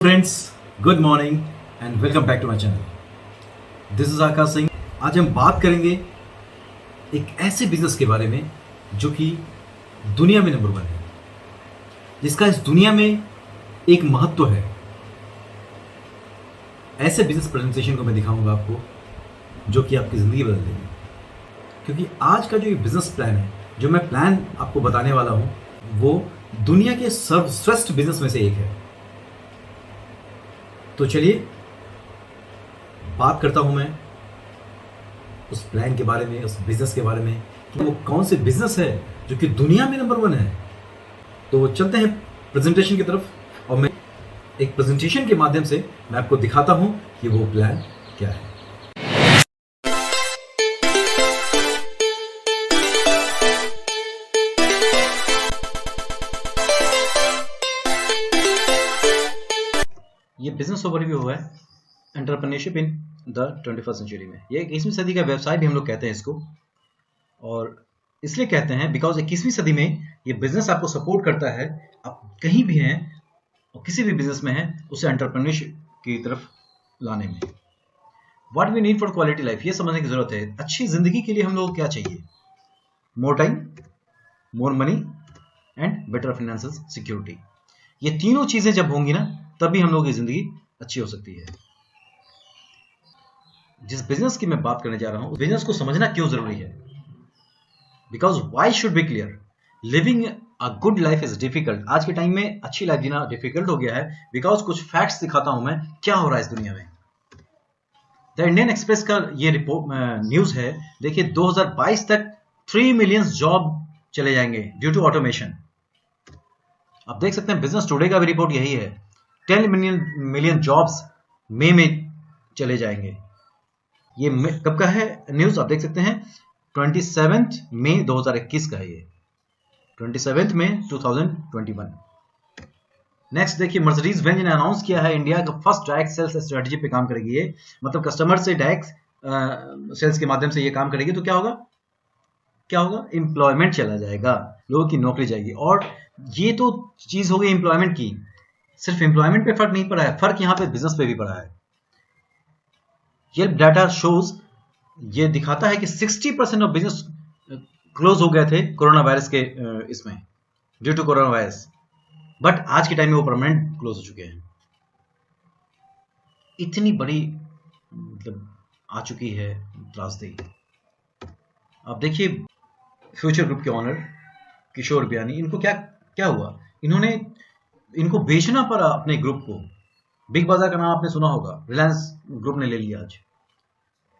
Friends, good morning and welcome back to my channel. This is Akash Singh. आज हम बात करेंगे एक ऐसे बिजनेस के बारे में जो कि दुनिया में नंबर वन है, जिसका इस दुनिया में एक महत्व है। ऐसे बिजनेस प्रेजेंटेशन को मैं दिखाऊंगा आपको जो कि आपकी ज़िंदगी बदल देगी। क्योंकि आज का जो ये बिजनेस प्लान है, जो मैं प्लान आपको बताने वाला हूँ, वो दुनिया के सर्वश्रेष्ठ बिजनेस में से एक है। तो चलिए बात करता हूं मैं उस प्लान के बारे में, उस बिजनेस के बारे में कि वो कौन से बिजनेस है जो कि दुनिया में नंबर वन है। तो चलते हैं प्रेजेंटेशन की तरफ और मैं एक प्रेजेंटेशन के माध्यम से मैं आपको दिखाता हूं कि वो प्लान क्या है। ये बिजनेस ओवरव्यू हुआ है entrepreneurship in the 21st century में। ये 21वीं सदी का व्यवसाय भी हम लोग कहते हैं इसको, और इसलिए कहते हैं बिकॉज 21वीं सदी में ये बिजनेस आपको सपोर्ट करता है। आप कहीं भी हैं और किसी भी बिजनेस में हैं, उसे एंटरप्रेन्योरशिप की तरफ लाने में। What we need for quality life, ये समझने की जरूरत है। अच्छी जिंदगी के लिए हम लोग को क्या चाहिए? More time, more money and better financial security. ये तीनों चीजें जब होंगी ना, तभी हम लोगों की जिंदगी अच्छी हो सकती है। जिस बिजनेस की मैं बात करने जा रहा हूं, उस बिजनेस को समझना क्यों जरूरी है? Because why should be clear, living a good life is difficult. आज के टाइम में अच्छी लाइफ जीना डिफिकल्ट हो गया है। बिकॉज कुछ फैक्ट्स दिखाता हूं मैं क्या हो रहा है इस दुनिया में। द इंडियन एक्सप्रेस का ये रिपोर्ट न्यूज है। देखिए 2022 तक 3 मिलियन जॉब चले जाएंगे ड्यू टू ऑटोमेशन। आप देख सकते हैं बिजनेस टुडे का भी रिपोर्ट यही है। 10 मिलियन जॉब्स मई में चले जाएंगे। ये कब का है न्यूज? आप देख सकते हैं 27 मई 2021 का है। ये 27 मई 2021। नेक्स्ट देखिए, मर्सिडीज बेंज ने अनाउंस किया है इंडिया का फर्स्ट डायरेक्ट सेल्स स्ट्रेटजी पे काम करेगी। ये मतलब कस्टमर से डायरेक्ट सेल्स के माध्यम से ये काम करेगी। तो क्या होगा? एम्प्लॉयमेंट चला जाएगा, लोगों की नौकरी जाएगी। और ये तो चीज हो गई एम्प्लॉयमेंट की। सिर्फ एम्प्लॉयमेंट पे फर्क नहीं पड़ा है, फर्क यहाँ पे बिजनेस पे भी पड़ा है। येल्प डाटा शोज, ये दिखाता है कि 60% ऑफ बिजनेस क्लोज हो गए थे कोरोना वायरस के इसमें, due to corona virus. But आज के टाइम में वो परमानेंट क्लोज हो चुके हैं। इतनी बड़ी मतलब आ चुकी है त्रासदी। अब देखिए फ्यूचर ग्रुप के ऑनर किशोर बियानी, इनको क्या हुआ? इनको बेचना पड़ा अपने ग्रुप को। बिग बाजार का नाम आपने सुना होगा, रिलायंस ग्रुप ने ले लिया। आज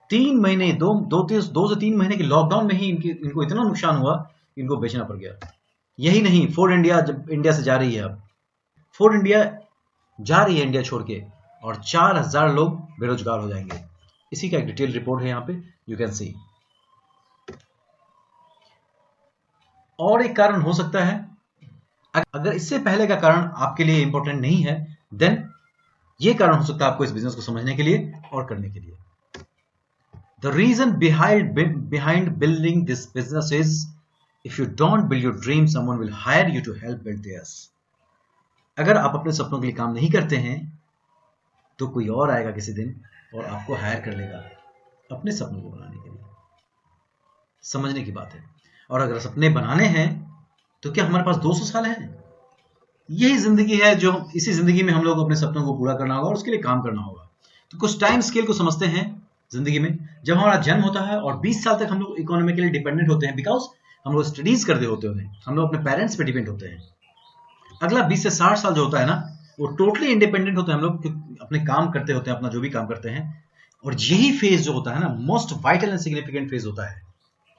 3 महीने, 2 से 3 महीने के लॉकडाउन में ही इनको इतना नुकसान हुआ कि इनको बेचना पड़ गया। यही नहीं, फोर्ड इंडिया जब इंडिया से जा रही है, अब फोर्ड इंडिया जा रही है इंडिया छोड़ के, और 4000 लोग बेरोजगार हो जाएंगे। इसी का एक डिटेल रिपोर्ट है यहाँ पे, यू कैन सी। और एक कारण हो सकता है, अगर इससे पहले का कारण आपके लिए इंपॉर्टेंट नहीं है, देन ये कारण हो सकता है आपको इस बिजनेस को समझने के लिए और करने के लिए। The reason behind building this business is, if you don't build your dream, someone will hire you to help build theirs. अगर आप अपने सपनों के लिए काम नहीं करते हैं, तो कोई और आएगा किसी दिन और आपको हायर कर लेगा अपने सपनों को बनाने के लिए। समझने की बात है। और अगर सपने बनाने हैं, तो क्या हमारे पास 200 साल हैं? यही जिंदगी है, जो इसी जिंदगी में हम लोग अपने सपनों को पूरा करना होगा और उसके लिए काम करना होगा। तो कुछ टाइम स्केल को समझते हैं जिंदगी में। जब हमारा जन्म होता है और 20 साल तक हम लोग इकोनॉमिकली डिपेंडेंट होते हैं, बिकॉज हम लोग स्टडीज करते होते हैं, हम लोग अपने पेरेंट्स पे डिपेंड होते हैं। अगला 20 से 60 साल जो होता है ना, वो टोटली इंडिपेंडेंट होते हैं हम लोग, अपने काम करते होते हैं, अपना जो भी काम करते हैं। और यही फेज जो होता है ना, most vital and significant phase होता है।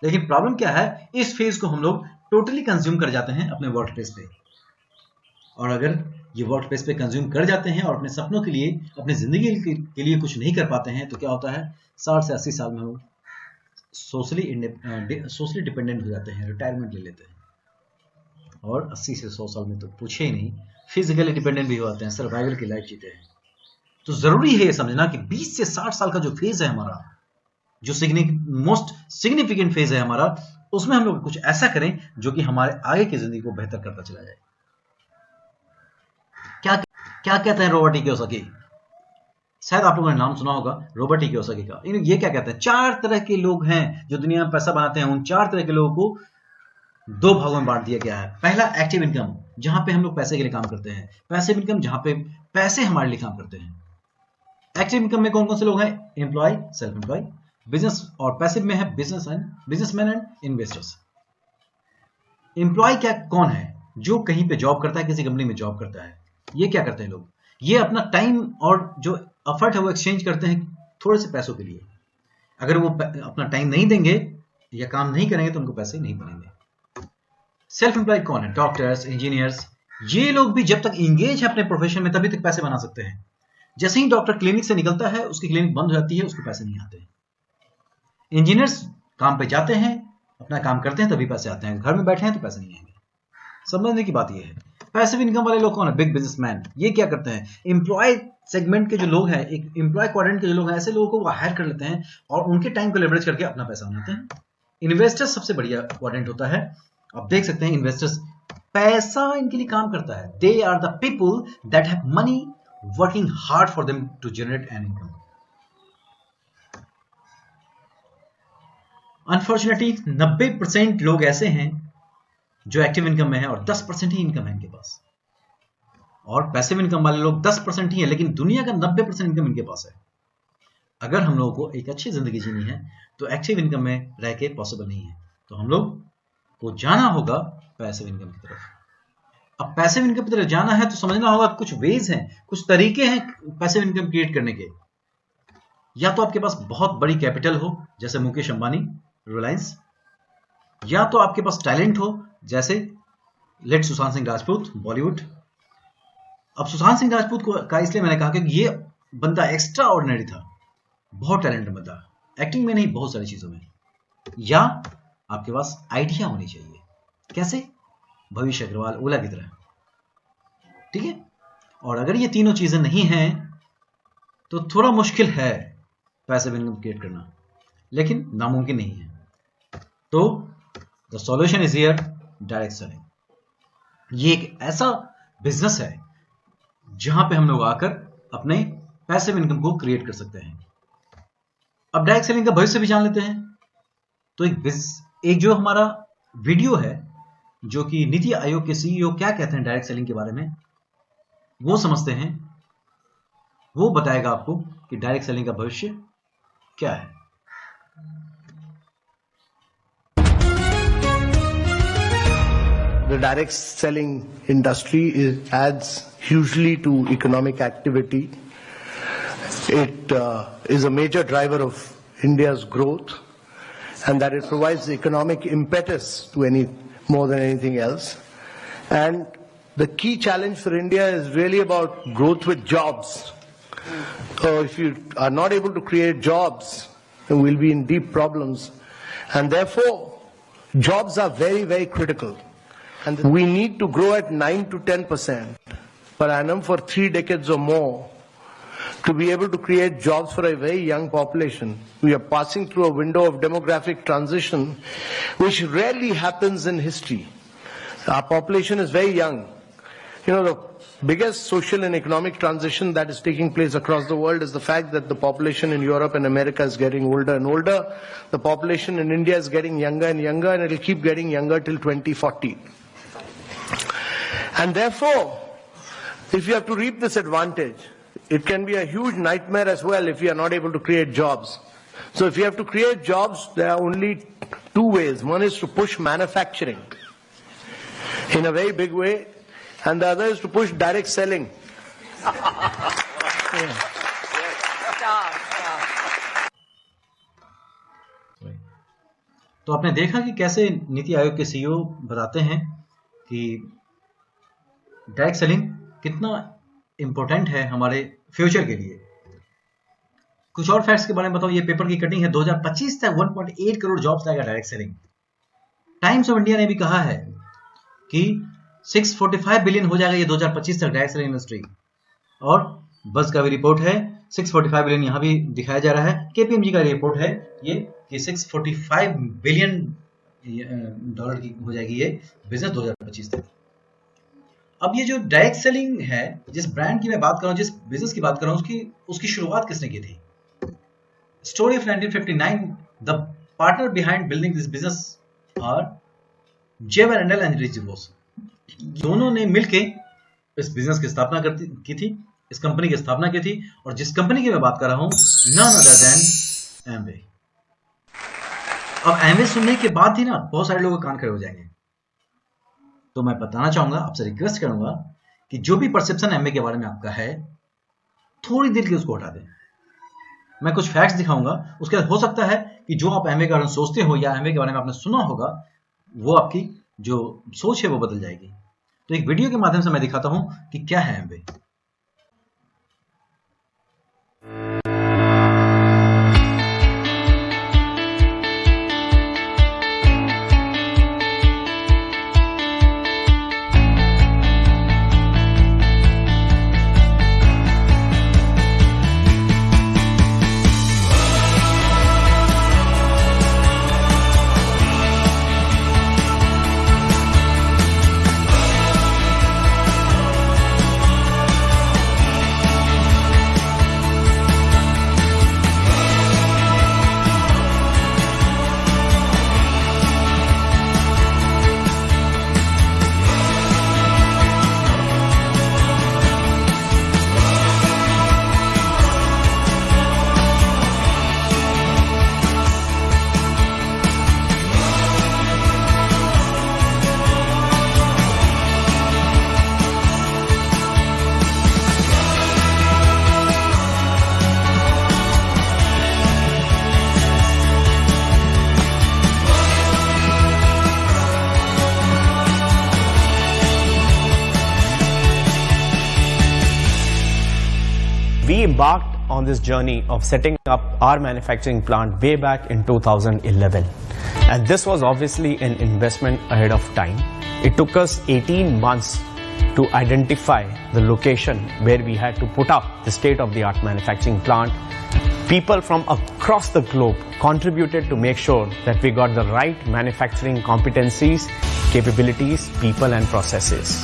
लेकिन प्रॉब्लम क्या है, इस फेज को हम लोग टोटली कंज्यूम कर जाते हैं अपने वर्क प्लेस पे। और अगर ये वर्क प्लेस पे कंज्यूम कर जाते हैं और अपने सपनों के लिए, अपनी जिंदगी के लिए कुछ नहीं कर पाते हैं, तो क्या होता है, 60 से 80 साल में हम सोशली डिपेंडेंट हो जाते हैं, रिटायरमेंट ले लेते हैं। और 80 से 100 साल में तो पूछे ही नहीं, फिजिकली डिपेंडेंट भी हो जाते हैं, सर्वाइवल की लाइफ जीते हैं। तो जरूरी है ये समझना कि 20 से 60 साल का जो फेज है हमारा, जो मोस्ट सिग्निफिकेंट फेज है हमारा, उसमें हम लोग कुछ ऐसा करें जो कि हमारे आगे की जिंदगी को बेहतर करता चला जाए। क्या क्या कहते हैं रॉबर्ट कियोसाकी? शायद आप लोगों ने नाम सुना होगा रॉबर्ट कियोसाकी का। ये क्या कहते हैं? 4 तरह के लोग हैं जो दुनिया में पैसा बनाते हैं। उन 4 तरह के लोगों को 2 भागों में बांट दिया गया है। पहला एक्टिव इनकम, जहां पे हम लोग पैसे के लिए काम करते हैं। पैसिव इनकम, जहां पे पैसे हमारे लिए काम करते हैं। एक्टिव इनकम में कौन कौन से लोग हैं? एम्प्लॉय, सेल्फ एम्प्लॉय, बिजनेस, और पैसिव में है बिजनेसमैन एंड इन्वेस्टर्स। एम्प्लॉय क्या कौन है? जो कहीं पे जॉब करता है, किसी कंपनी में जॉब करता है। ये क्या करते हैं लोग? ये अपना टाइम और जो एफर्ट है वो एक्सचेंज करते हैं थोड़े से पैसों के लिए। अगर वो अपना टाइम नहीं देंगे या काम नहीं करेंगे तो उनको पैसे नहीं बनेंगे। सेल्फ एम्प्लॉयड कौन है? Doctors, engineers. ये लोग भी जब तक इंगेज है अपने प्रोफेशन में तभी तक पैसे बना सकते हैं। जैसे ही डॉक्टर क्लिनिक से निकलता है, उसकी क्लिनिक बंद हो जाती है, उसको पैसे नहीं आते। इंजीनियर्स काम पे जाते हैं, अपना काम करते हैं, तभी पैसे आते हैं। घर में बैठे हैं तो पैसे नहीं आएंगे। समझने की बात यह है। पैसिव इनकम वाले लोग कौन है? Big businessman. ये क्या करते हैं? एम्प्लॉय सेगमेंट के जो लोग हैं, एक एम्प्लॉय क्वाड्रेंट के जो लोग हैं, ऐसे लोगों को वो हायर कर लेते हैं और उनके टाइम को लेवरेज करके अपना पैसा बनाते हैं। इन्वेस्टर्स सबसे बढ़िया क्वाड्रेंट होता है। आप देख सकते हैं इन्वेस्टर्स, पैसा इनके लिए काम करता है। They are the people that have money working hard for them to generate an income. Unfortunately 90% लोग ऐसे हैं जो एक्टिव इनकम में है और 10% ही इनकम है इनके पास। और पैसिव इनकम वाले लोग 10% ही है, लेकिन दुनिया का 90% इनकम इनके पास है। अगर हम लोगों को एक अच्छी जिंदगी जीनी है तो एक्टिव इनकम में रह के पॉसिबल नहीं है। तो हम लोग को जाना होगा पैसिव इनकम की तरफ। अब पैसिव इनकम की तरफ जाना है तो समझना होगा कुछ वेज हैं, कुछ तरीके हैं पैसिव इनकम क्रिएट करने के। या तो आपके पास बहुत बड़ी कैपिटल हो, जैसे मुकेश अंबानी, रिलायंस, या तो आपके पास टैलेंट हो, जैसे लेट सुशांत सिंह राजपूत, बॉलीवुड। अब सुशांत सिंह राजपूत को का इसलिए मैंने कहा कि ये बंदा एक्स्ट्रा ऑर्डिनरी था, बहुत टैलेंटेड बंदा, एक्टिंग में नहीं, बहुत सारी चीजों में। या आपके पास आइडिया होनी चाहिए। कैसे? भविष्य अग्रवाल, ओला की तरह। ठीक है। और अगर ये तीनों चीजें नहीं हैं तो थोड़ा मुश्किल है पैसिव इनकम क्रिएट करना, लेकिन नामुमकिन नहीं है। तो the solution is here, direct selling. ये एक ऐसा बिजनेस है जहां पे हम लोग आकर अपने पैसिव इनकम को क्रिएट कर सकते हैं। अब डायरेक्ट सेलिंग का भविष्य भी जान लेते हैं। तो एक जो हमारा वीडियो है, जो कि नीति आयोग के सीईओ क्या कहते हैं डायरेक्ट सेलिंग के बारे में, वो समझते हैं। वो बताएगा आपको कि डायरेक्ट सेलिंग का भविष्य क्या है। The direct selling industry adds hugely to economic activity. It is a major driver of India's growth, and that it provides economic impetus to more than anything else. And the key challenge for India is really about growth with jobs. So if you are not able to create jobs, then we'll be in deep problems. And therefore, jobs are very, very critical. And we need to grow at 9 to 10% per annum for 3 decades or more to be able to create jobs for a very young population. We are passing through a window of demographic transition which rarely happens in history. Our population is very young. You know, the biggest social and economic transition that is taking place across the world is the fact that the population in Europe and America is getting older and older. The population in India is getting younger and younger, and it will keep getting younger till 2040. And therefore, if you have to reap this advantage, it can be a huge nightmare as well if you are not able to create jobs. So if you have to create jobs, there are only 2 ways. One is to push manufacturing in a very big way, and the other is to push direct selling. तो आपने देखा कि कैसे नीति आयोग के CEO बताते हैं कि direct selling कितना इंपॉर्टेंट है हमारे फ्यूचर के लिए। कुछ और फैक्ट्स के बारे में बताओ। ये पेपर की कटिंग है। 2025 तक 1.8 करोड़ जॉब्स लाएगा direct selling. Times of India ने भी कहा है कि 645 बिलियन हो जाएगा ये 2025 तक डायरेक्ट सेलिंग इंडस्ट्री। और बस का भी रिपोर्ट है 645 बिलियन, यहां भी दिखाया जा रहा है। केपीएमजी का रिपोर्ट है ये कि 645 बिलियन डॉलर की हो जाएगी ये बिजनेस 2025 तक। अब ये जो डायरेक्ट सेलिंग है, जिस ब्रांड की मैं बात कर रहा हूँ, जिस बिजनेस की बात कर रहा हूँ, उसकी शुरुआत किसने की थी? Story of 1959, the partner behind building this business are Jay Van Andel and Rich DeVos. दोनों ने मिलके इस बिजनेस की स्थापना की थी, इस कंपनी की स्थापना की थी, और जिस कंपनी की मैं बात कर रहा हूं, नन अदर देन एमवे। अब एमवे सुनने के बाद ही ना बहुत सारे लोग कान खड़े हो जाएंगे। तो मैं बताना चाहूंगा, आपसे रिक्वेस्ट करूंगा कि जो भी परसेप्शन एमवे के बारे में आपका है, थोड़ी देर के लिए उसको हटा दें। मैं कुछ फैक्ट्स दिखाऊंगा, उसके बाद हो सकता है कि जो आप एमवे के बारे में सोचते हो या एमवे के बारे में आपने सुना होगा, वो आपकी जो सोच है वो बदल जाएगी। तो एक वीडियो के माध्यम से मैं दिखाता हूं कि क्या है Amway. We embarked on this journey of setting up our manufacturing plant way back in 2011. And this was obviously an investment ahead of time. It took us 18 months to identify the location where we had to put up the state-of-the-art manufacturing plant. People from across the globe contributed to make sure that we got the right manufacturing competencies, capabilities, people and processes.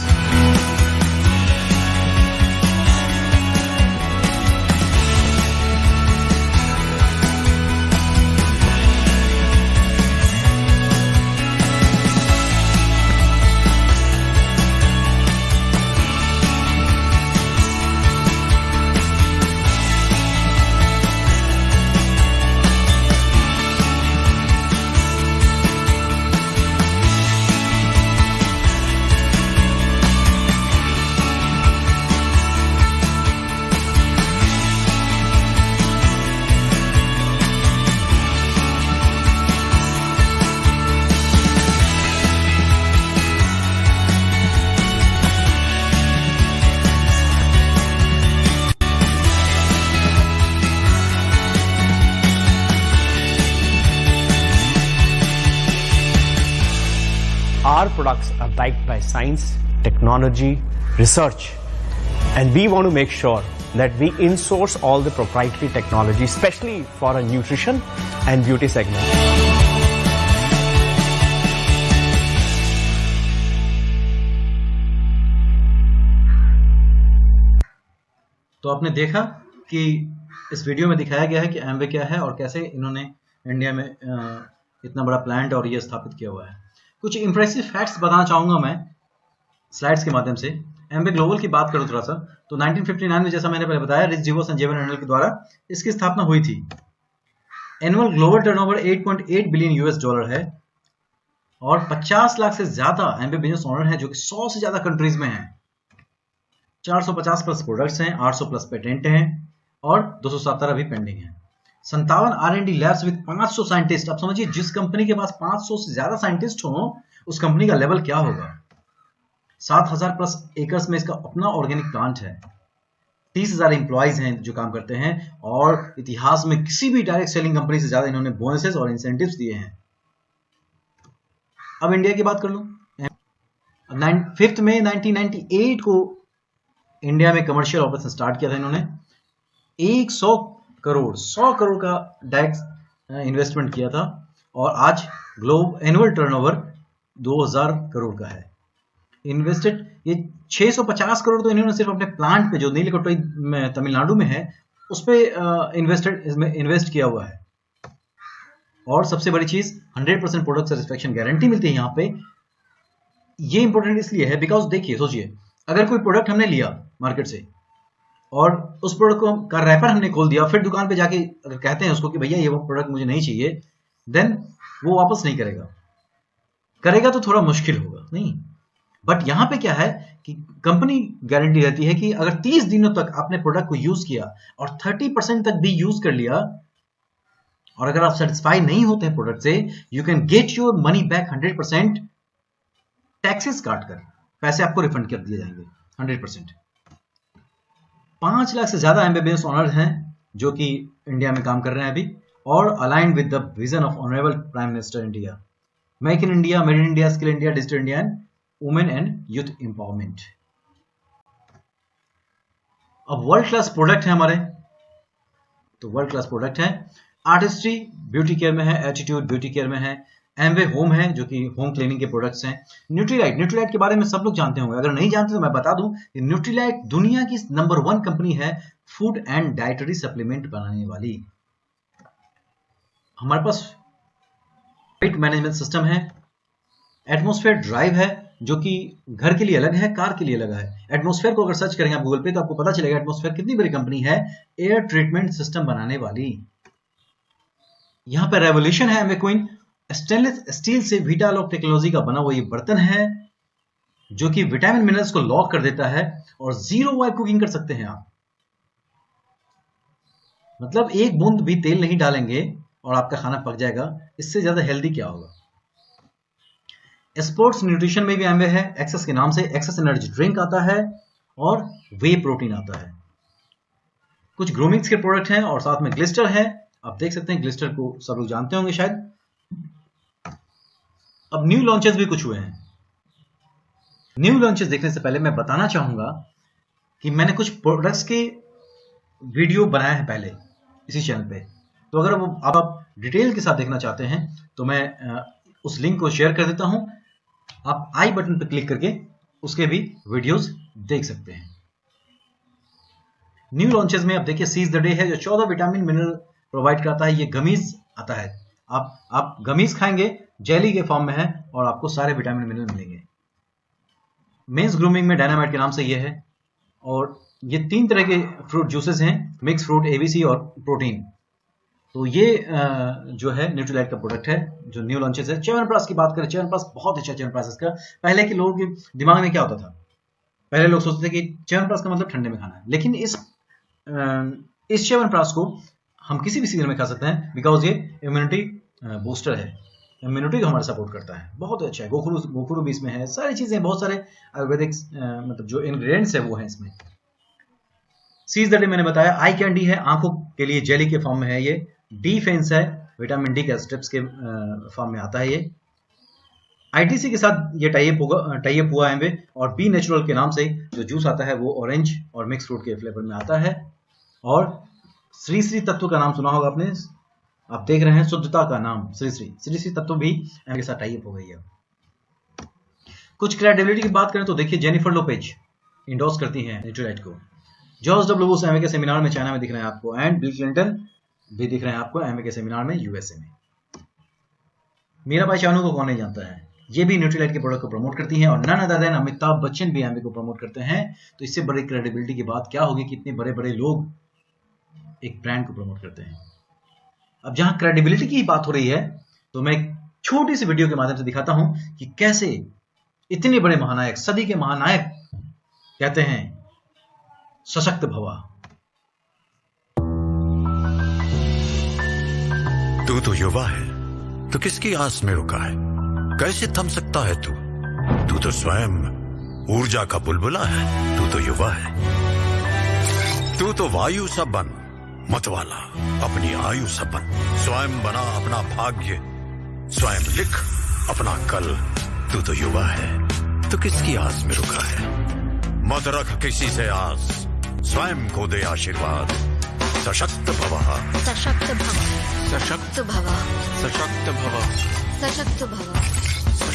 Our products are backed by science, technology, research, and we want to make sure that we in-source all the proprietary technology, especially for our nutrition and beauty segment. तो आपने देखा कि इस video में दिखाया गया है कि एमवे क्या है और कैसे इन्होंने इंडिया में इतना बड़ा प्लांट और ये स्थापित किया हुआ है। कुछ इंप्रेसिव फैक्ट्स बताना चाहूंगा मैं स्लाइड्स के माध्यम से। एमवे ग्लोबल की बात करूं थोड़ा सा, तो 1959 में जैसा मैंने पहले बताया, रिच डिवोस एंड जे वेरेंडल के द्वारा इसकी स्थापना हुई थी। Annual global turnover 8.8 billion US dollar है और 50 लाख से ज्यादा एमवे बिजनेस ओनर हैं जो कि 100 से ज्यादा कंट्रीज में हैं। 450 प्लस प्रोडक्ट्स हैं, 800 प्लस पेटेंट हैं और 217 अभी पेंडिंग है। 57 R&D लैब्स विद 500 साइंटिस्ट। आप समझिए, जिस कंपनी के पास 500 से ज्यादा साइंटिस्ट हो, उस कंपनी का लेवल क्या होगा। 7000 प्लस एकर्स में इसका अपना ऑर्गेनिक प्लांट है। 30,000 एम्प्लॉइज हैं जो काम करते हैं और इतिहास में किसी भी डायरेक्ट सेलिंग कंपनी से ज्यादा इन्होंने बोनसेस और इंसेंटिव्स दिए हैं। अब इंडिया की बात कर लो। 5 मई 1998 को इंडिया में कमर्शियल ऑपरेशन स्टार्ट किया था इन्होंने। 100 करोड़ का डायरेक्ट इन्वेस्टमेंट किया था और आज ग्लोब एनुअल टर्नओवर 2000 करोड़ का है। इन्वेस्टेड ये 650 करोड़ तो इन्होंने सिर्फ अपने प्लांट पे जो नीलकंठोई तमिलनाडु में है उस पे इन्वेस्ट किया हुआ है। और सबसे बड़ी चीज 100% प्रोडक्ट सेटिस्फेक्शन गारंटी मिलती है यहाँ पे। ये इंपॉर्टेंट इसलिए है बिकॉज देखिए, सोचिए, अगर कोई प्रोडक्ट हमने लिया मार्केट से और उस प्रोडक्ट को का रैपर हमने खोल दिया, फिर दुकान पे जाके अगर कहते हैं उसको कि भैया ये वो प्रोडक्ट मुझे नहीं चाहिए, देन वो वापस नहीं करेगा तो थोड़ा मुश्किल होगा, नहीं। बट यहां पे क्या है कि कंपनी गारंटी रहती है कि अगर 30 दिनों तक आपने प्रोडक्ट को यूज किया और 30% तक भी यूज कर लिया और अगर आप सेटिस्फाई नहीं होते हैं प्रोडक्ट से, you can get your money back 100%, taxes काटकर पैसे आपको रिफंड कर दिए जाएंगे 100%। 5 लाख से ज्यादा एमबीबीएस ऑनर्स हैं जो कि इंडिया में काम कर रहे हैं अभी, और aligned with the vision of honourable prime minister India, make in India, made in India, skill India, digital India and women and youth empowerment. अब वर्ल्ड क्लास प्रोडक्ट है हमारे, तो वर्ल्ड क्लास प्रोडक्ट है। आर्टिस्ट्री ब्यूटी केयर में है, attitude beauty care में है, Amway home है जो कि होम क्लीनिंग के प्रोडक्ट्स हैं। न्यूट्रीलाइट के बारे में सब लोग जानते होंगे, अगर नहीं जानते तो मैं बता दूं कि न्यूट्रीलाइट दुनिया की नंबर 1 कंपनी है फूड एंड डाइटरी सप्लीमेंट बनाने वाली। हमारे पास वेट मैनेजमेंट सिस्टम है, एटमॉस्फेयर ड्राइव है जो कि घर के लिए अलग है, कार के लिए अलग है। एटमॉस्फेयर को अगर सर्च करेंगे आप गूगल पे तो आपको पता चलेगा एटमॉस्फेयर कितनी बड़ी कंपनी है, एयर ट्रीटमेंट सिस्टम बनाने वाली। यहां पर रेवोल्यूशन है, एमवे क्वीन स्टेनलेस स्टील से विटालॉक टेक्नोलॉजी का बना हुआ ये बर्तन है जो कि विटामिन मिनरल्स को लॉक कर देता है और 0 ऑयल कुकिंग कर सकते हैं आप। मतलब एक बूंद भी तेल नहीं डालेंगे और आपका खाना पक जाएगा। इससे ज्यादा हेल्दी क्या होगा। स्पोर्ट्स न्यूट्रिशन में भी एमवे है, एक्सेस के नाम से एक्सेस एनर्जी ड्रिंक आता है और वे प्रोटीन आता है। कुछ ग्रूमिंग्स के प्रोडक्ट हैं और साथ में ग्लिस्टर है। आप देख सकते हैं ग्लिस्टर को सब लोग जानते होंगे शायद। अब न्यू लॉन्चेस भी कुछ हुए हैं। न्यू लॉन्चेस देखने से पहले मैं बताना चाहूंगा कि मैंने कुछ प्रोडक्ट्स के वीडियो बनाए हैं पहले इसी चैनल पे, तो अगर वो आप डिटेल के साथ देखना चाहते हैं तो मैं उस लिंक को शेयर कर देता हूं। आप आई बटन पर क्लिक करके उसके भी वीडियोस देख सकते हैं। न्यू लॉन्चेस में आप देखिए सीज द डे है जो 14 विटामिन मिनरल प्रोवाइड करता है। ये गमीज आता है, आप गमीज खाएंगे, जेली के फॉर्म में है और आपको सारे विटामिन मिनरल मिलेंगे। मेंस ग्रूमिंग में डायनामाइट के नाम से ये है और ये 3 तरह के फ्रूट जूसेस हैं, मिक्स फ्रूट, एबीसी और प्रोटीन। तो ये जो है न्यूट्रीलाइट का प्रोडक्ट है जो न्यू लॉन्चेस है। च्यवनप्राश की बात करें, च्यवनप्राश बहुत अच्छा च्यवनप्राश इसका। पहले के लोगों के दिमाग में क्या होता था, पहले लोग सोचते थे कि च्यवनप्राश का मतलब ठंडे में खाना है, लेकिन इस च्यवनप्राश को हम किसी भी सीजन में खा सकते हैं बिकॉज ये इम्यूनिटी बूस्टर है, इम्यूनिटी को हमारा सपोर्ट करता है, बहुत अच्छा है। गोखुरु भी इसमें है, सारी चीजें, बहुत सारे आयुर्वेदिक मतलब जो इंग्रेडिएंट्स है वो है इसमें। सीज द डे मैंने बताया। आई कैंडी है, आंखों के लिए जेली के फॉर्म में है ये। डी फेंस है, विटामिन डी के स्ट्रिप्स के फॉर्म में आता है ये। आईटीसी के साथ ये टाइप हुआ है और बी नेचुरल के नाम से जो जूस आता है वो ऑरेंज और मिक्स फ्रूट के फ्लेवर में आता है। और श्री श्री तत्व का नाम सुना होगा आपने, आप देख रहे हैं शुद्धता का नाम श्री श्री तत्व भी के साथ टाइप हो गई है। कुछ क्रेडिबिलिटी की बात करें तो देखिए जेनिफर लोपेज इंडोर्स करती हैं न्यूट्रीलाइट को। जॉर्ज डब्ल्यू बुश एमवे के सेमिनार में चाइना में दिख रहे हैं आपको, एंड बिल क्लिंटन भी दिख रहे हैं आपको एमवे के सेमिनार में यूएसए में। मीराबाई चानू को कौन नहीं जानता है, ये भी न्यूट्रीलाइट के प्रोडक्ट को प्रमोट करती हैं और none other than Amitabh Bachchan भी एमवे को प्रमोट करते हैं। तो इससे बड़ी क्रेडिबिलिटी की बात क्या होगी कि इतने बड़े बड़े लोग एक ब्रांड को प्रमोट करते हैं। अब जहां क्रेडिबिलिटी की बात हो रही है तो मैं एक छोटी सी वीडियो के माध्यम से दिखाता हूं कि कैसे इतने बड़े महानायक, सदी के महानायक कहते हैं सशक्त भवा। तू तो युवा है तो किसकी आस में रुका है, कैसे थम सकता है तू तो स्वयं ऊर्जा का बुलबुला है। तू तो युवा है, तू तो वायु सा बन, मतवाला अपनी आयु सा बन। स्वयं बना अपना भाग्य, स्वयं लिख अपना कल। तू तो युवा है तो किसकी आस में रुका है, मत रख किसी से आस, स्वयं को दे आशीर्वाद। सशक्त भव, सशक्त भव, सशक्त भव, सशक्त भव, सशक्त भव,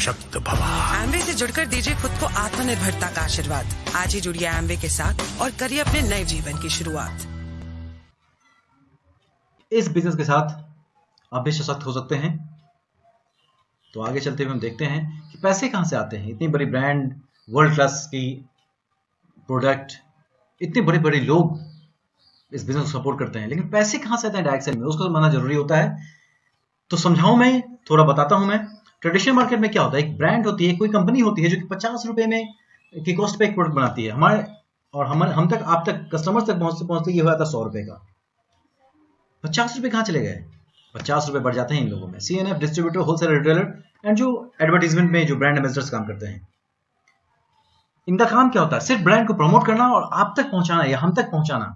सशक्त भवा। एमवे से जुड़कर दीजिए खुद को आत्मनिर्भरता का आशीर्वाद। आज ही जुड़िए एमवे के साथ और करिए अपने नए जीवन की शुरुआत। इस बिजनेस के साथ आप भी सशक्त हो सकते हैं। तो आगे चलते हुए हम देखते हैं कि पैसे कहाँ से आते हैं। इतनी बड़ी ब्रांड, वर्ल्ड क्लास की प्रोडक्ट, इतने बड़े बड़े लोग इस बिजनेस को सपोर्ट करते हैं, लेकिन पैसे कहाँ से आते हैं डायरेक्ट सेलिंग में, उसको समझना जरूरी होता है। तो समझाऊं मैं, थोड़ा बताता हूं मैं। ट्रेडिशनल मार्केट में क्या होता है, एक ब्रांड होती है, कोई कंपनी होती है जो कि 50 रुपए में की कॉस्ट पे एक प्रोडक्ट बनाती है हमारे, और हम तक, आप तक, कस्टमर्स तक पहुंचते पहुंचते ये हो जाता है 100 रुपए का। 50 रुपए कहाँ चले गए? 50 रुपए बढ़ जाते हैं इन लोगों में। CNF, distributor, wholesale retailer and जो एडवर्टीजमेंट में जो ब्रांड एम्बेसडर्स काम करते हैं, इनका काम क्या होता है? सिर्फ ब्रांड को प्रमोट करना और आप तक पहुंचाना या हम तक पहुंचाना।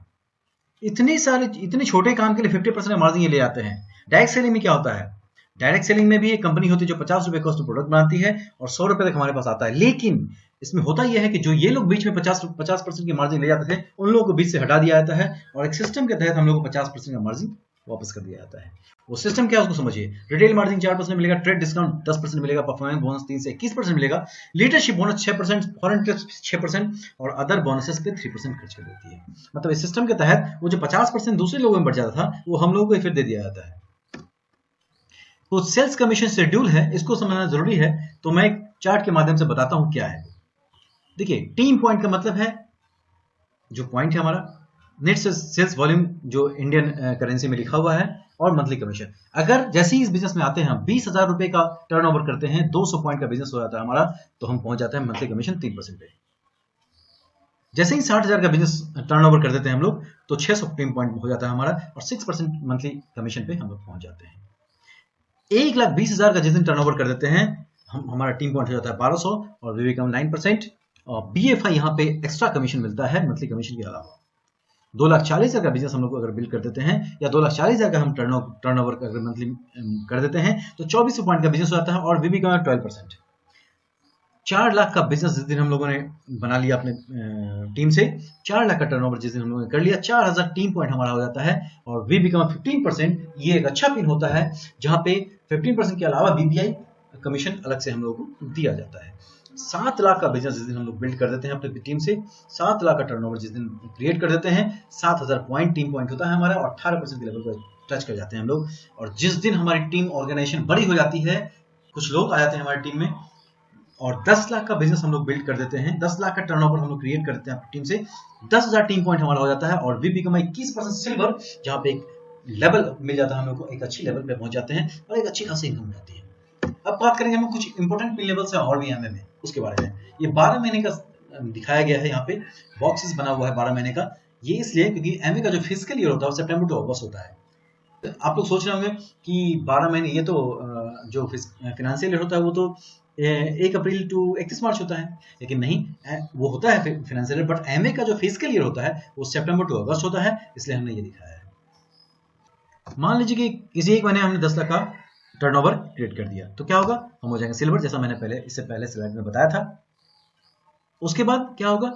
इतने छोटे काम के लिए 50% मार्जिन ये ले आते हैं। डायरेक्ट सेलिंग में क्या होता है? डायरेक्ट सेलिंग में भी एक कंपनी होती है जो 50 रुपए कॉस्ट प्रोडक्ट बनाती है और 100 रुपए तक हमारे पास आता है। लेकिन इसमें होता यह है कि जो ये लोग बीच में 50% की मार्जिन ले जाते थे, उन लोगों को बीच से हटा दिया जाता है और एक सिस्टम के तहत हम लोग को 50% का मार्जिन वापस कर दिया जाता है। वो सिस्टम क्या है उसको समझिए। रिटेल मार्जिन 4% मिलेगा, ट्रेड डिस्काउंट 10% मिलेगा, परफॉर्मेंस बोनस 3 से 21% मिलेगा, लीडरशिप बोनस 6%, फॉरेन टिप्स 6% और अदर बोनसेस पे 3% खर्च कर देती है। मतलब इस सिस्टम के तहत वो जो 50% दूसरे लोगों में बढ़ जाता था, वो हम लोगों को फिर दे दिया जाता है। तो सेल्स कमीशन शेड्यूल है, इसको समझना जरूरी है। तो मैं एक चार्ट के माध्यम से बताता हूं क्या है। देखिए, टीम पॉइंट का मतलब है, जो पॉइंट है हमारा नेट सेल्स वॉल्यूम जो इंडियन करेंसी में लिखा हुआ है, और मंथली कमीशन। अगर जैसे ही इस बिजनेस में आते हैं, हम 20,000 रुपए का टर्नओवर करते हैं, 200 पॉइंट का बिजनेस हो जाता है हमारा, तो हम पहुंच जाते हैं मंथली कमीशन 3% पे। जैसे ही 60,000 का बिजनेस टर्नओवर कर देते हैं हम लोग, तो 600 टीम पॉइंट हो जाता है हमारा और 6% मंथली कमीशन पे हम लोग पहुंच जाते हैं। 1,20,000 का जिस दिन टर्नओवर कर देते हैं, हमारा टीम पॉइंट हो जाता है 1200 और वी बिकम 9%। और BFI यहाँ पे एक्स्ट्रा कमीशन मिलता है मंथली कमीशन के अलावा। 2,40,000 का बिजनेस हम लोग को अगर बिल कर देते हैं, या 2,40,000 का हम टर्नओवर अगर मंथली कर देते हैं, तो 2400 पॉइंट का बिजनेस हो जाता है और वी बिकम 12%। 4 लाख का बिजनेस जिस दिन हम लोगों ने बना लिया अपने टीम से, 4 लाख का टर्नओवर जिस दिन हम लोगों ने कर लिया, 4,000 टीम पॉइंट हमारा हो जाता है और वी बिकम 15%। ये एक अच्छा पिन होता है जहां पे 15% के अलावा BPI कमीशन अलग से हम लोगों को दिया जाता है। 7 लाख का बिजनेस जिस दिन हम लोग बिल्ड कर देते हैं अपनी टीम से, 7 लाख का टर्नओवर जिस दिन क्रिएट कर देते हैं, 7,000 पॉइंट टीम पॉइंट होता है हमारा और 18% के लेवल को टच कर जाते हैं हम लोग। और जिस दिन हमारी टीम ऑर्गेनाइजेशन बड़ी हो जाती है, कुछ लोग आ जाते हैं हमारी टीम में, और 10 लाख का बिजनेस हम लोग बिल्ड कर देते हैं, 10 लाख का टर्नओवर हम लोग क्रिएट कर देते हैं अपनी टीम से, 10,000 टीम पॉइंट हमारा हो जाता है और वी बिकम 21% सिल्वर, जहां पे एक लेवल मिल जाता है हम लोग को, एक अच्छी लेवल पे पहुंच जाते हैं और एक अच्छी खासी इनकम हो जाती है। अब बात करेंगे हम कुछ इंपॉर्टेंट पिन लेवल्स हैं और भी एमए में, उसके बारे में। ये 12 महीने का दिखाया गया है, यहाँ पे बॉक्सेस बना हुआ है 12 महीने का। ये इसलिए क्योंकि एमए का जो फिजिकल ईयर होता है वो सितंबर टू अगस्त होता है। आप लोग सोच रहे होंगे कि 12 महीने, ये तो जो फिनेंशियल ईयर होता है वो तो 1 अप्रैल टू 31 मार्च होता है, लेकिन नहीं, वो होता है फिनेंशियल ईयर, बट एमए का जो फिजिकल ईयर होता है वो सितंबर टू अगस्त होता है, इसलिए हमने ये दिखाया है। मान लीजिए कि किसी एक महीने हमने 10 लाख का टर्नओवर क्रिएट कर दिया, तो क्या होगा? हम हो जाएंगे सिल्वर, जैसा मैंने इससे पहले स्लाइड में बताया था। उसके बाद क्या होगा?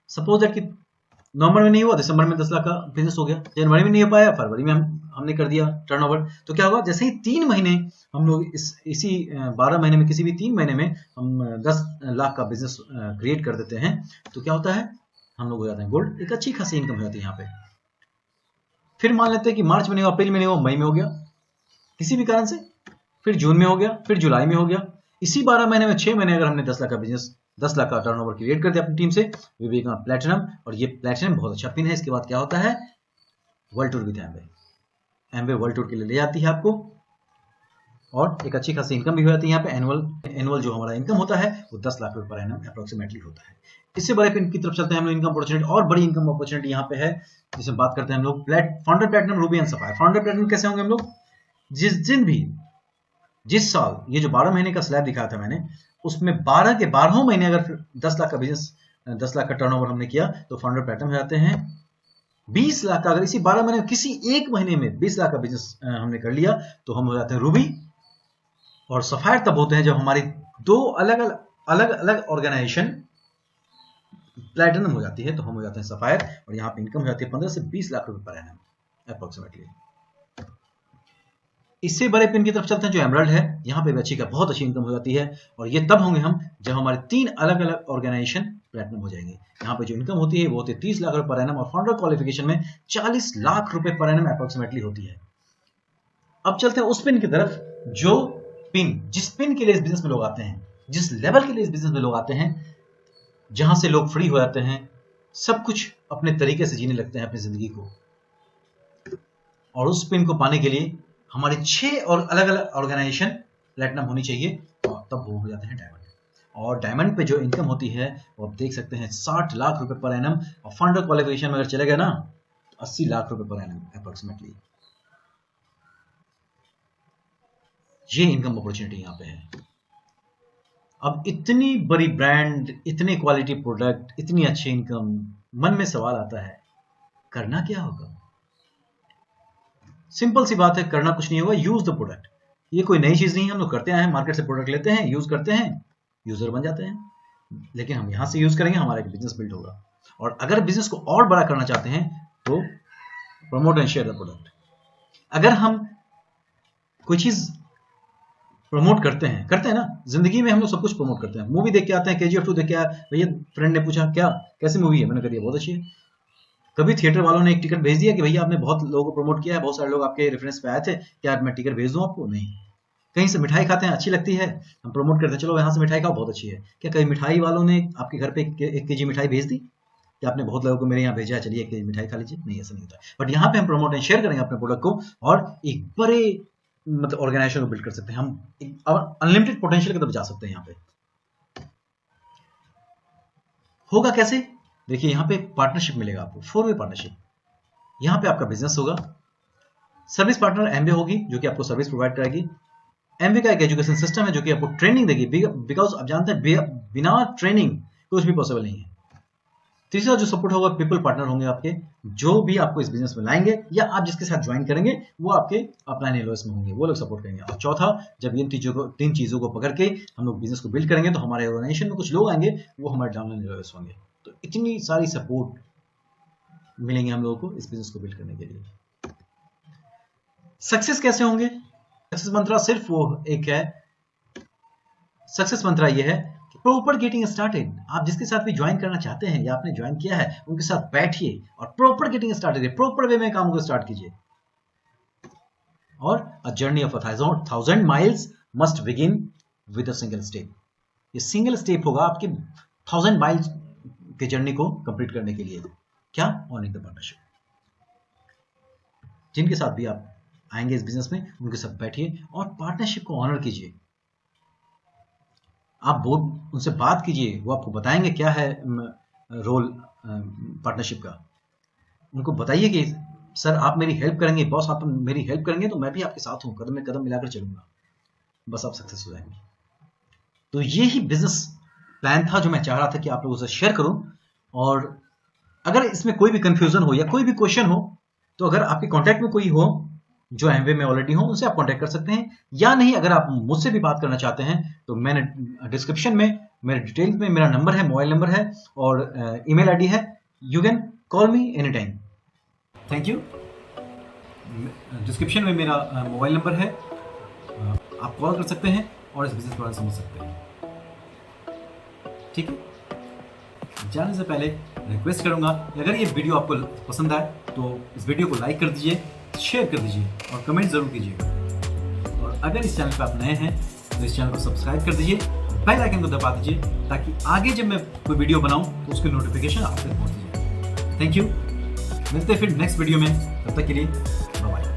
सपोज दैट कि नवंबर में नहीं हुआ, दिसंबर में 10 लाख का बिजनेस हो गया, जनवरी में नहीं हो पाया, फरवरी में हमने कर दिया टर्नओवर, तो क्या होगा? जैसे ही 3 महीने हम लोग इसी 12 महीने में, किसी भी 3 महीने में हम 10 लाख का बिजनेस क्रिएट कर देते हैं, तो क्या होता है? हम लोग हो जाते हैं गोल्ड, एक अच्छी खासी इनकम हो जाती है यहाँ पे। फिर मान लेते हैं कि मार्च में नहीं हुआ, अप्रैल में नहीं हुआ, मई में हो गया किसी भी कारण से, फिर जून में हो गया, फिर जुलाई में हो गया। इसी 12 महीने में 6 महीने अगर हमने 10 लाख का बिजनेस, 10 लाख का टर्नओवर क्रिएट कर दिया अपनी टीम से, वी बिकम प्लैटिनम, और ये प्लैटिनम बहुत अच्छा पिन है। इसके बाद क्या होता है? World tour with Amway. Amway world tour के लिए ले जाती है आपको और एक अच्छी खासी इनकम भी हो जाती है यहाँ पे। एनुअल जो हमारा इनकम होता है वो 10 लाख रुपए पर एनम अप्रोक्सीमेटली होता है। इससे बड़े पिन की तरफ चलते हैं हम लोग, इनकम अपॉर्चुनिटी, और बड़ी इनकम अपॉर्चुनिटी यहाँ पे है, जिसमें बात करते हैं हम लोग founder platinum, Ruby and sapphire. Founder platinum कैसे होंगे हम लोग? जिस साल ये जो 12 महीने का स्लैब दिखाया था मैंने, उसमें 12 के 12 महीने अगर 10 लाख का बिजनेस, 10 लाख का टर्नओवर हमने किया, तो फाउंडर प्लैटिनम हो जाते हैं। 20 लाख का अगर इसी 12 महीने, किसी एक महीने में 20 लाख का बिजनेस हमने कर लिया, तो हम हो जाते हैं रूबी। और सफायर तब होते हैं जब हमारी 2 अलग ऑर्गेनाइजेशन प्लैटिनम हो जाती है, तो हम हो जाते हैं सफायर, और यहाँ पे इनकम हो जाती है 15 से 20 लाख रुपए पर एनम अप्रोक्सीमेटली। इससे बड़े पिन की तरफ चलते हैं जो एमराल्ड है। यहाँ पे भी अच्छी का बहुत अच्छी इनकम हो जाती है, और ये तब होंगे हम जब हमारे 3 अलग अलग ऑर्गेनाइजेशन प्लेटिनम हो जाएंगे। यहाँ पे जो इनकम होती है वो होती है 30 लाख रुपए पर एनम, और फाउंडर क्वालिफिकेशन में 40 लाख रुपए पर एनम अप्रोक्सीमेटली होती है। अब चलते हैं उस पिन की तरफ जो पिन, जिस पिन के लिए इस बिजनेस में लोग आते हैं, जिस लेवल के लिए इस बिजनेस में लोग आते हैं, जहां से लोग फ्री हो जाते हैं, सब कुछ अपने तरीके से जीने लगते हैं अपनी जिंदगी को। और उस पिन को पाने के लिए हमारे 6 और अलग अलग ऑर्गेनाइजेशन प्लेटिनम होनी चाहिए, और तब वो हो जाते हैं डायमंड। और डायमंड पे जो इनकम होती है वो आप देख सकते हैं 60 लाख रुपए पर एनम, और फाउंडर क्वालिफिकेशन में अगर चले गए ना 80 लाख रुपए पर एनम अप्रोक्सीमेटली। ये इनकम अपॉर्चुनिटी यहाँ पे है। अब इतनी बड़ी ब्रांड, इतने क्वालिटी प्रोडक्ट, इतनी अच्छी इनकम, मन में सवाल आता है करना क्या होगा? सिंपल सी बात है, करना कुछ नहीं होगा, यूज द प्रोडक्ट। ये कोई नई चीज नहीं है, हम लोग करते आए हैं, मार्केट से प्रोडक्ट लेते हैं, यूज करते हैं, यूजर बन जाते हैं। लेकिन हम यहां से यूज करेंगे, हमारा एक बिजनेस बिल्ड होगा। और अगर बिजनेस को और बड़ा करना चाहते हैं तो promote and share the product. अगर हम कोई चीज प्रमोट करते हैं ना, जिंदगी में हम लोग सब कुछ प्रमोट करते हैं। मूवी देख के आते हैं, KGF 2 देख के आया, भैया फ्रेंड ने पूछा क्या कैसी मूवी है, मैंने कहा बहुत अच्छी है। कभी थिएटर वालों ने एक टिकट भेज दिया कि भैया आपने बहुत लोगों को प्रमोट किया है, बहुत सारे लोग आपके रेफरेंस पे आए थे, क्या मैं टिकट भेज दूं आपको? नहीं। कहीं से मिठाई खाते हैं, अच्छी लगती है, हम प्रमोट करते हैं, चलो यहाँ से मिठाई खाओ, बहुत अच्छी है। क्या कभी मिठाई वालों ने आपके घर पे 1 kg मिठाई भेज दी कि आपने बहुत लोगों को मेरे यहाँ भेजा है, चलिए 1 kg मिठाई खा लीजिए? नहीं, ऐसा नहीं होता। बट यहाँ पे हम प्रमोट एंड शेयर करेंगे अपने प्रोडक्ट को, और एक बड़े मतलब ऑर्गेनाइजेशन को बिल्ड कर सकते हैं हम, अनलिमिटेड पोटेंशियल की तरफ जा सकते हैं। यहाँ पे होगा कैसे? देखिए यहाँ पे पार्टनरशिप मिलेगा आपको, 4-वे पार्टनरशिप। यहाँ पे आपका बिजनेस होगा, सर्विस पार्टनर एमवे होगी जो कि आपको सर्विस प्रोवाइड कराएगी। एमवे का एक एजुकेशन सिस्टम है जो कि आपको ट्रेनिंग देगी, बिकॉज आप जानते हैं बिना ट्रेनिंग कुछ भी पॉसिबल नहीं है। तीसरा जो सपोर्ट होगा, पीपल पार्टनर होंगे आपके, जो भी आपको इस बिजनेस में लाएंगे या आप जिसके साथ ज्वाइन करेंगे वो आपके अपलाइन एलओएस में होंगे, वो लोग सपोर्ट करेंगे। और चौथा, जब इन 3 चीजों को पकड़ के हम लोग बिजनेस को बिल्ड करेंगे तो हमारे ऑर्गेनाइजेशन में कुछ लोग आएंगे, वो हमारे डाउनलाइन एलओएस होंगे। तो इतनी सारी सपोर्ट मिलेंगे हम लोगों को इस बिजनेस को बिल्ड करने के लिए। सक्सेस कैसे होंगे? सक्सेस मंत्रा सिर्फ वो एक है, सक्सेस मंत्रा ये है कि प्रॉपर गेटिंग स्टार्टेड। आप जिसके साथ भी ज्वाइन करना चाहते हैं या आपने ज्वाइन किया है, उनके साथ बैठिए और proper getting started, proper way में काम को स्टार्ट कीजिए। और a journey of 1000 miles must begin with a single step. ये सिंगल स्टेप होगा आपके 1000 माइल्स के जर्नी को कंप्लीट करने के लिए। क्या? Honouring the partnership. जिनके साथ भी आप आएंगे इस बिजनेस में, उनके साथ बैठिए और पार्टनरशिप को ऑनर कीजिए। आप उनसे बात कीजिए, वो आपको बताएंगे क्या है रोल पार्टनरशिप का। उनको बताइए कि सर आप मेरी हेल्प करेंगे, बॉस आप मेरी हेल्प करेंगे तो मैं भी आपके साथ हूं, कदम में कदम मिलाकर चलूंगा, बस आप सक्सेस हो जाएंगे। तो ये ही बिजनेस प्लान था जो मैं चाह रहा था कि आप लोगों से शेयर करूं। और अगर इसमें कोई भी कंफ्यूजन हो या कोई भी क्वेश्चन हो, तो अगर आपके कांटेक्ट में कोई हो जो एमवे में ऑलरेडी हो, उनसे आप कांटेक्ट कर सकते हैं। या नहीं, अगर आप मुझसे भी बात करना चाहते हैं तो मैंने डिस्क्रिप्शन में मेरे डिटेल्स में मेरा नंबर है, मोबाइल नंबर है और ईमेल आईडी है। You can call me any time. Thank you. Description में मेरा मोबाइल नंबर है, आप कॉल कर सकते हैं और इस बिजनेस के बारे में समझ सकते हैं। ठीक है, जाने से पहले रिक्वेस्ट करूंगा कि अगर ये वीडियो आपको पसंद आए तो इस वीडियो को लाइक कर दीजिए, शेयर कर दीजिए और कमेंट जरूर कीजिएगा। और अगर इस चैनल पर आप नए हैं तो इस चैनल को सब्सक्राइब कर दीजिए, बेल आइकन को दबा दीजिए ताकि आगे जब मैं कोई वीडियो बनाऊं तो उसकी नोटिफिकेशन आप तक पहुंच जाए। Thank you. मिलते हैं फिर नेक्स्ट वीडियो में, तब तक के लिए बाय बाय।